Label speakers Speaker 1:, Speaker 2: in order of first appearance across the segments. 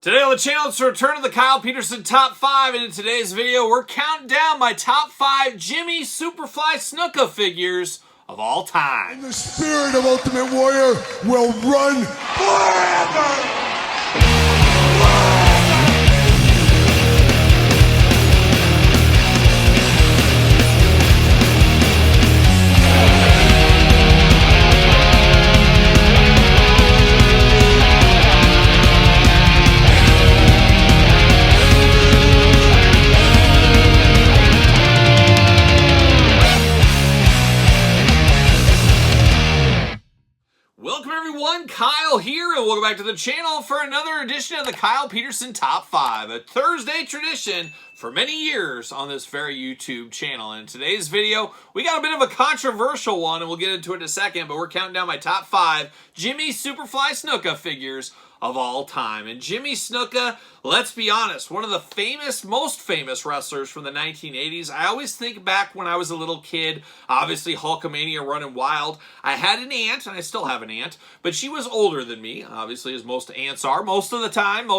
Speaker 1: Today on the channel, it's a return to the Kyle Peterson Top 5, and in today's video, we're counting down my top 5 Jimmy Superfly Snuka figures of all time.
Speaker 2: And the spirit of Ultimate Warrior will run forever!
Speaker 1: Welcome everyone, Kyle here, and welcome back to the channel for another edition of the Kyle Peterson Top 5, a Thursday tradition for many years on this very YouTube channel. And in today's video, we got a bit of a controversial one, and we'll get into it in a second, but we're counting down my top 5 Jimmy Superfly Snuka figures of all time. And Jimmy Snuka, let's be honest, one of the most famous wrestlers from the 1980s. I always think back when I was a little kid, obviously Hulkamania running wild. I had an aunt, and I still have an aunt, but she was older than me, obviously, as most aunts are, most of the time.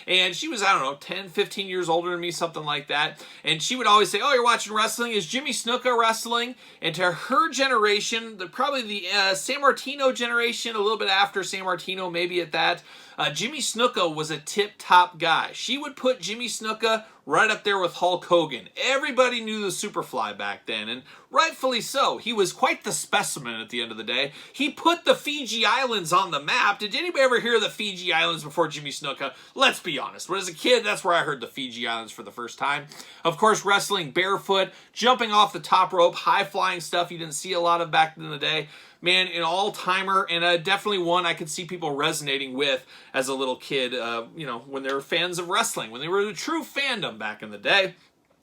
Speaker 1: And she was, I don't know, 10, 15 years older than me, something like that. And she would always say, oh, you're watching wrestling? Is Jimmy Snuka wrestling? And to her generation, probably the San Martino generation, a little bit after San Martino, maybe at that, Jimmy Snuka was a tip-top guy. She would put Jimmy Snuka right up there with Hulk Hogan. Everybody knew the Superfly back then, and rightfully so. He was quite the specimen at the end of the day. He put the Fiji Islands on the map. Did anybody ever hear of the Fiji Islands before Jimmy Snuka? Let's be honest. But as a kid, that's where I heard the Fiji Islands for the first time. Of course, wrestling barefoot, jumping off the top rope, high-flying stuff you didn't see a lot of back in the day. Man, an all-timer, and definitely one I could see people resonating with as a little kid, when they were fans of wrestling, when they were a true fandom back in the day.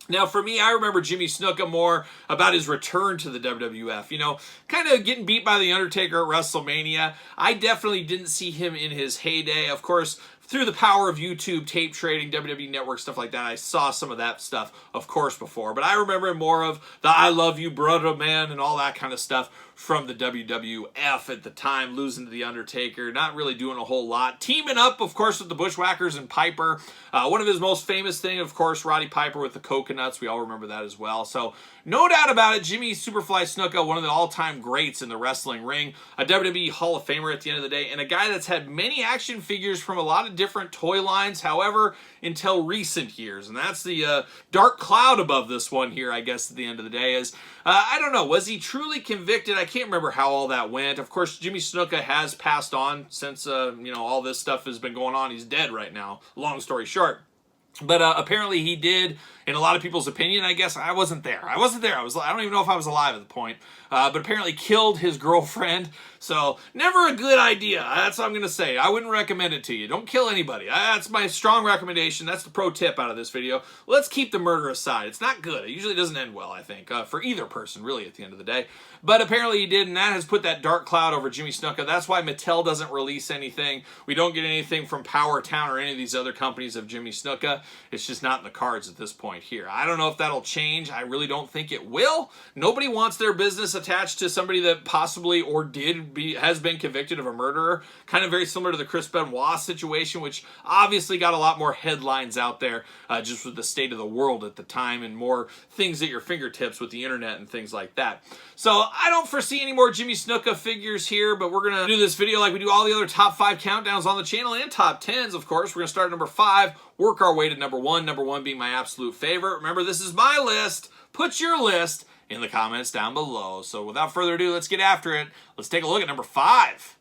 Speaker 1: Now, for me, I remember Jimmy Snuka more about his return to the WWF. Kind of getting beat by The Undertaker at WrestleMania. I definitely didn't see him in his heyday. Of course, through the power of YouTube, tape trading, WWE Network, stuff like that, I saw some of that stuff, of course, before. But I remember more of the I love you, brother, man, and all that kind of stuff from the WWF at the time, losing to The Undertaker, not really doing a whole lot. Teaming up, of course, with the Bushwhackers and Piper. One of his most famous things, of course, Roddy Piper with the coconuts. We all remember that as well. So, no doubt about it, Jimmy Superfly Snuka, one of the all-time greats in the wrestling ring, a WWE Hall of Famer at the end of the day, and a guy that's had many action figures from a lot of different toy lines, however, until recent years. And that's the dark cloud above this one here, I guess, at the end of the day, is, I don't know, was he truly convicted? I can't remember how all that went. Of course, Jimmy Snuka has passed on since, all this stuff has been going on. He's dead right now, long story short. But apparently he did, in a lot of people's opinion, I guess. I wasn't there. I don't even know if I was alive at the point. But apparently killed his girlfriend. So, never a good idea. That's what I'm going to say. I wouldn't recommend it to you. Don't kill anybody. That's my strong recommendation. That's the pro tip out of this video. Let's keep the murder aside. It's not good. It usually doesn't end well, I think, for either person, really, at the end of the day. But apparently he did, and that has put that dark cloud over Jimmy Snuka. That's why Mattel doesn't release anything. We don't get anything from Power Town or any of these other companies of Jimmy Snuka. It's just not in the cards at this point here. I don't know if that'll change. I really don't think it will. Nobody wants their business attached to somebody that possibly or has been convicted of a murderer. Kind of very similar to the Chris Benoit situation, which obviously got a lot more headlines out there just with the state of the world at the time and more things at your fingertips with the internet and things like that. So I don't foresee any more Jimmy Snuka figures here, but we're going to do this video like we do all the other top 5 countdowns on the channel and top 10s, of course. We're going to start at number 5, work our way to number 1, number 1 being my absolute favorite. Remember, this is my list. Put your list in the comments down below. So without further ado, let's get after it. Let's take a look at number 5.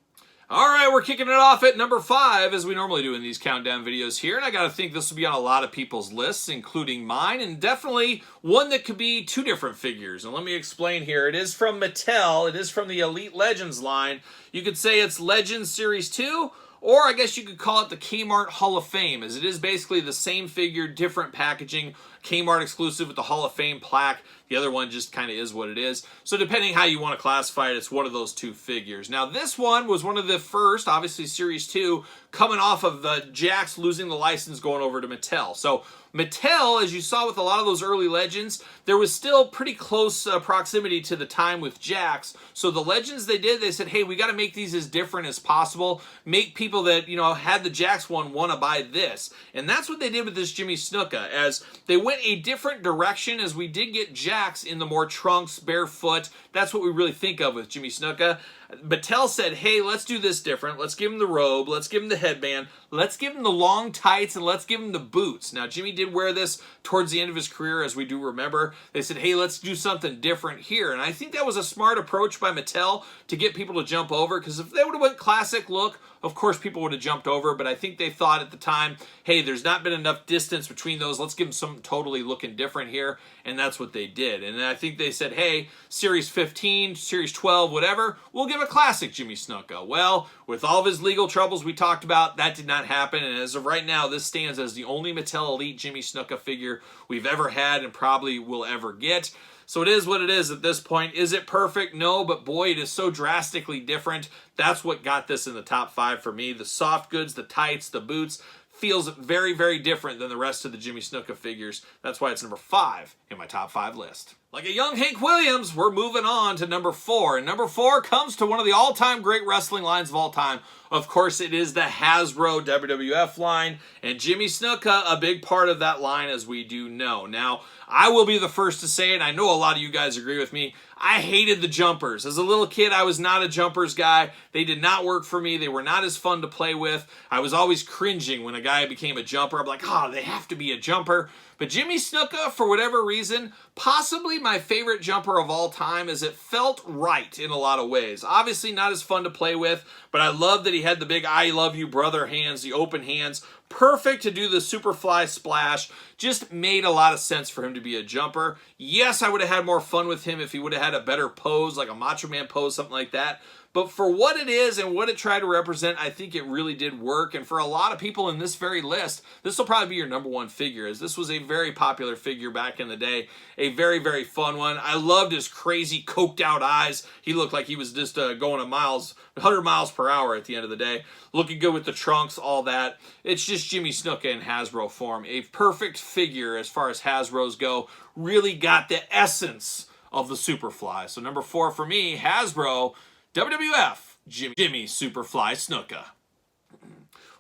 Speaker 1: All right, we're kicking it off at number 5, as we normally do in these countdown videos here, and I gotta think this will be on a lot of people's lists, including mine, and definitely one that could be 2 different figures. And let me explain here. It is from Mattel. It is from the Elite Legends line. You could say it's Legends Series 2, or I guess you could call it the Kmart Hall of Fame, as it is basically the same figure, different packaging, Kmart exclusive with the Hall of Fame plaque. The other one just kind of is what it is. So depending how you want to classify it, it's one of those 2 figures. Now this one was one of the first, obviously Series 2, coming off of the Jakks losing the license going over to Mattel. So Mattel, as you saw with a lot of those early Legends, there was still pretty close proximity to the time with Jakks. So the Legends they said, hey, we got to make these as different as possible. Make people that, had the Jakks one want to buy this. And that's what they did with this Jimmy Snuka, as they went a different direction, as we did get Jakks in the more trunks, barefoot. That's what we really think of with Jimmy Snuka. Mattel said, hey, let's do this different. Let's give him the robe. Let's give him the headband. Let's give him the long tights, and let's give him the boots. Now, Jimmy did wear this towards the end of his career, as we do remember. They said, hey, let's do something different here. And I think that was a smart approach by Mattel to get people to jump over, because if they would have went classic look, of course people would have jumped over. But I think they thought at the time, hey, there's not been enough distance between those. Let's give them something totally looking different here. And that's what they did. And I think they said, hey, Series 15, Series 12, whatever, we'll give a classic Jimmy Snuka. Well, with all of his legal troubles we talked about, that did not happen. And as of right now, this stands as the only Mattel Elite Jimmy Snuka figure we've ever had and probably will ever get. So it is what it is at this point. Is it perfect? No, but boy, it is so drastically different. That's what got this in the top 5 for me. The soft goods, the tights, the boots, feels very, very different than the rest of the Jimmy Snuka figures. That's why it's number 5 in my top 5 list. Like a young Hank Williams, we're moving on to number 4. And number 4 comes to one of the all-time great wrestling lines of all time. Of course, it is the Hasbro WWF line. And Jimmy Snuka, a big part of that line, as we do know. Now, I will be the first to say it. I know a lot of you guys agree with me. I hated the jumpers. As a little kid, I was not a jumpers guy. They did not work for me. They were not as fun to play with. I was always cringing when a guy became a jumper. I'm like, they have to be a jumper. But Jimmy Snuka, for whatever reason, possibly my favorite jumper of all time, as it felt right in a lot of ways. Obviously not as fun to play with, but I love that he had the big I love you brother hands, the open hands. Perfect to do the Superfly splash. Just made a lot of sense for him to be a jumper. Yes, I would have had more fun with him if he would have had a better pose, like a Macho Man pose, something like that. But for what it is and what it tried to represent, I think it really did work. And for a lot of people in this very list, this will probably be your number 1 figure, as this was a very popular figure back in the day. A very, very fun one. I loved his crazy coked out eyes. He looked like he was just going 100 miles per hour at the end of the day. Looking good with the trunks, all that. It's just Jimmy Snuka in Hasbro form. A perfect figure as far as Hasbros go. Really got the essence of the Superfly. So number 4 for me, Hasbro WWF Jimmy Superfly Snuka.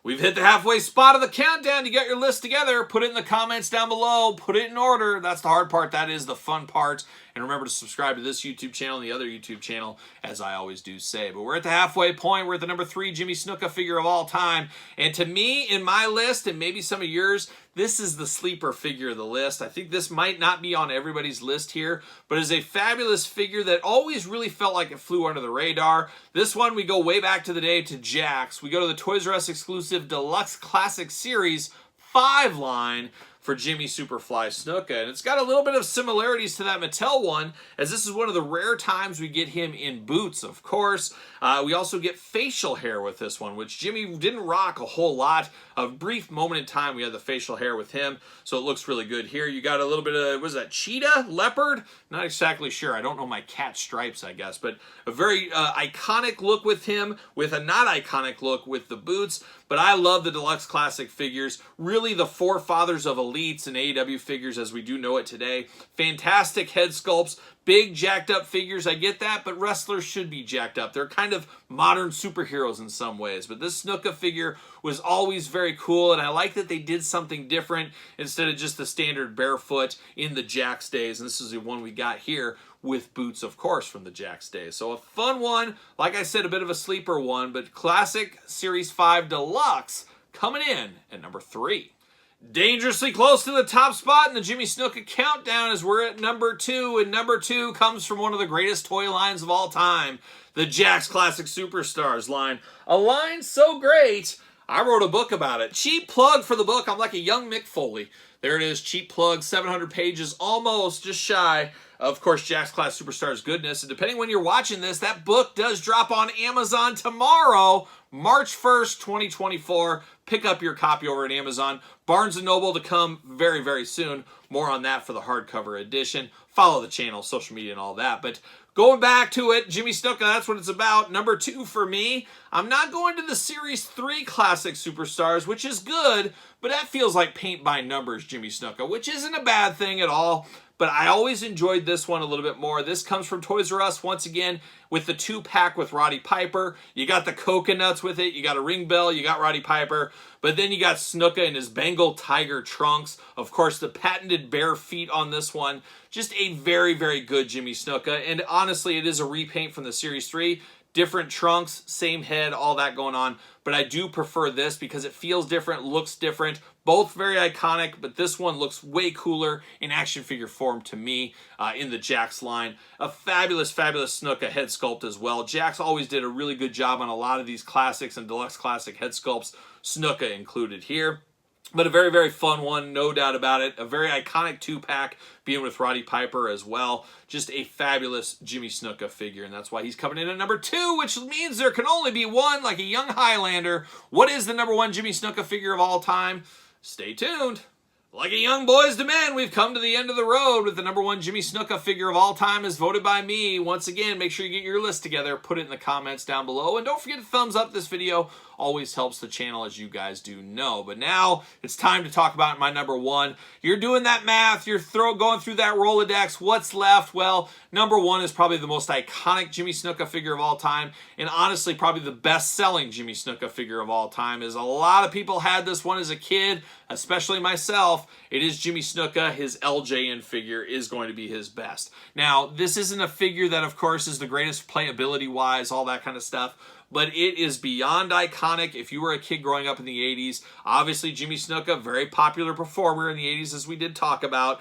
Speaker 1: We've hit the halfway spot of the countdown. You got your list together. Put it in the comments down below. Put it in order. That's the hard part. That is the fun part. And remember to subscribe to this YouTube channel and the other YouTube channel, as I always do say. But we're at the halfway point. We're at the number 3 Jimmy Snuka figure of all time. And to me, in my list, and maybe some of yours, this is the sleeper figure of the list. I think this might not be on everybody's list here, but is a fabulous figure that always really felt like it flew under the radar. This one, we go way back to the day to Jakks. We go to the Toys R Us exclusive Deluxe Classic Series 5 line for Jimmy Superfly Snuka. And it's got a little bit of similarities to that Mattel one, as this is one of the rare times we get him in boots, of course. We also get facial hair with this one, which Jimmy didn't rock a whole lot. A brief moment in time, we had the facial hair with him, so it looks really good here. You got a little bit of, what is that, cheetah? Leopard? Not exactly sure. I don't know my cat stripes, I guess, but a very iconic look with him, with a not iconic look with the boots. But I love the Deluxe Classic figures. Really the forefathers of Elites and AEW figures as we do know it today. Fantastic head sculpts. Big jacked up figures, I get that, but wrestlers should be jacked up. They're kind of modern superheroes in some ways. But this Snuka figure was always very cool, and I like that they did something different instead of just the standard barefoot in the Jakks days. And this is the one we got here with boots, of course, from the Jakks days. So a fun one, like I said, a bit of a sleeper one, but Classic Series 5 Deluxe coming in at number 3. Dangerously close to the top spot in the Jimmy Snuka countdown as we're at number 2, and number 2 comes from one of the greatest toy lines of all time, the Jakks Classic Superstars line. A line so great, I wrote a book about it. Cheap plug for the book. I'm like a young Mick Foley. There it is, cheap plug, 700 pages, almost, just shy. Of course, Jakks Classic Superstars goodness. And depending when you're watching this, that book does drop on Amazon tomorrow, March 1st, 2024. Pick up your copy over at Amazon. Barnes & Noble to come very, very soon. More on that for the hardcover edition. Follow the channel, social media, and all that. But going back to it, Jimmy Snuka, that's what it's about. Number 2 for me. I'm not going to the Series 3 Classic Superstars, which is good, but that feels like paint by numbers Jimmy Snuka, which isn't a bad thing at all. But I always enjoyed this one a little bit more. This comes from Toys R Us, once again, with the 2-pack with Roddy Piper. You got the coconuts with it. You got a ring bell. You got Roddy Piper. But then you got Snuka in his Bengal tiger trunks. Of course, the patented bare feet on this one. Just a very, very good Jimmy Snuka. And honestly, it is a repaint from the Series 3. Different trunks, same head, all that going on. But I do prefer this because it feels different, looks different. Both very iconic, but this one looks way cooler in action figure form to me in the Jakks line. A fabulous, fabulous Snuka head sculpt as well. Jakks always did a really good job on a lot of these classics and deluxe classic head sculpts. Snuka included here. But a very, very fun one, no doubt about it. A very iconic 2-pack, being with Roddy Piper as well. Just a fabulous Jimmy Snuka figure, and that's why he's coming in at number 2, which means there can only be one, like a young Highlander. What is the number 1 Jimmy Snuka figure of all time? Stay tuned. Like a young boys to men, we've come to the end of the road with the number 1 Jimmy Snuka figure of all time as voted by me. Once again, make sure you get your list together, put it in the comments down below, and don't forget to thumbs up this video. Always helps the channel, as you guys do know. But now it's time to talk about my number 1. You're doing that math, you're going through that Rolodex. What's left? Well, number 1 is probably the most iconic Jimmy Snuka figure of all time, and honestly probably the best-selling Jimmy Snuka figure of all time. Is a lot of people had this one as a kid, especially myself. It is Jimmy Snuka. His LJN figure is going to be his best. Now, this isn't a figure that, of course, is the greatest playability-wise, all that kind of stuff, but it is beyond iconic. If you were a kid growing up in the 80s, obviously Jimmy Snuka, very popular performer in the 80s, as we did talk about.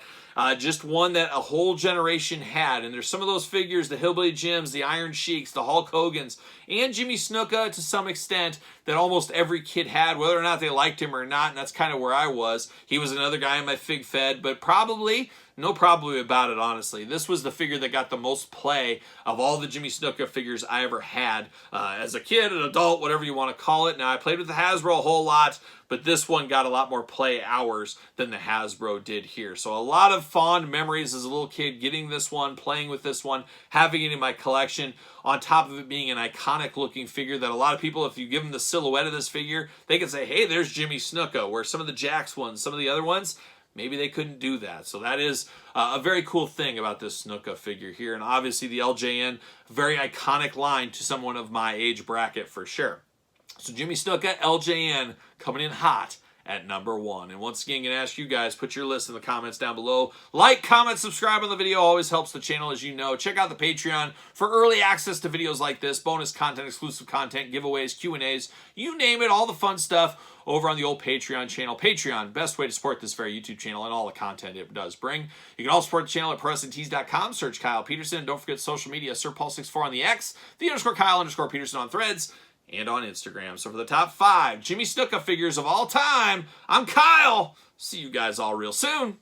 Speaker 1: Just one that a whole generation had. And there's some of those figures, the Hillbilly Jims, the Iron Sheiks, the Hulk Hogans, and Jimmy Snuka to some extent, that almost every kid had, whether or not they liked him or not. And that's kind of where I was. He was another guy in my fig fed, but probably, no probably about it, honestly. This was the figure that got the most play of all the Jimmy Snuka figures I ever had as a kid, an adult, whatever you want to call it. Now, I played with the Hasbro a whole lot, but this one got a lot more play hours than the Hasbro did here. So a lot of fond memories as a little kid getting this one, playing with this one, having it in my collection, on top of it being an iconic looking figure that a lot of people, if you give them the silhouette of this figure, they can say, hey, there's Jimmy Snuka, where some of the Jakks ones, some of the other ones, maybe they couldn't do that. So that is a very cool thing about this Snuka figure here. And obviously the LJN, very iconic line to someone of my age bracket for sure. So Jimmy Snuka, LJN, coming in hot at number 1. And once again, I'm going to ask you guys, put your list in the comments down below. Like, comment, subscribe on the video. Always helps the channel, as you know. Check out the Patreon for early access to videos like this, bonus content, exclusive content, giveaways, Q&As, you name it, all the fun stuff over on the old Patreon channel. Patreon, best way to support this very YouTube channel and all the content it does bring. You can also support the channel at ProWrestlingTees.com. Search Kyle Peterson. Don't forget social media, SirPaul64 on the X, _Kyle_Peterson on Threads, and on Instagram. So for the top 5 Jimmy Snuka figures of all time, I'm Kyle. See you guys all real soon.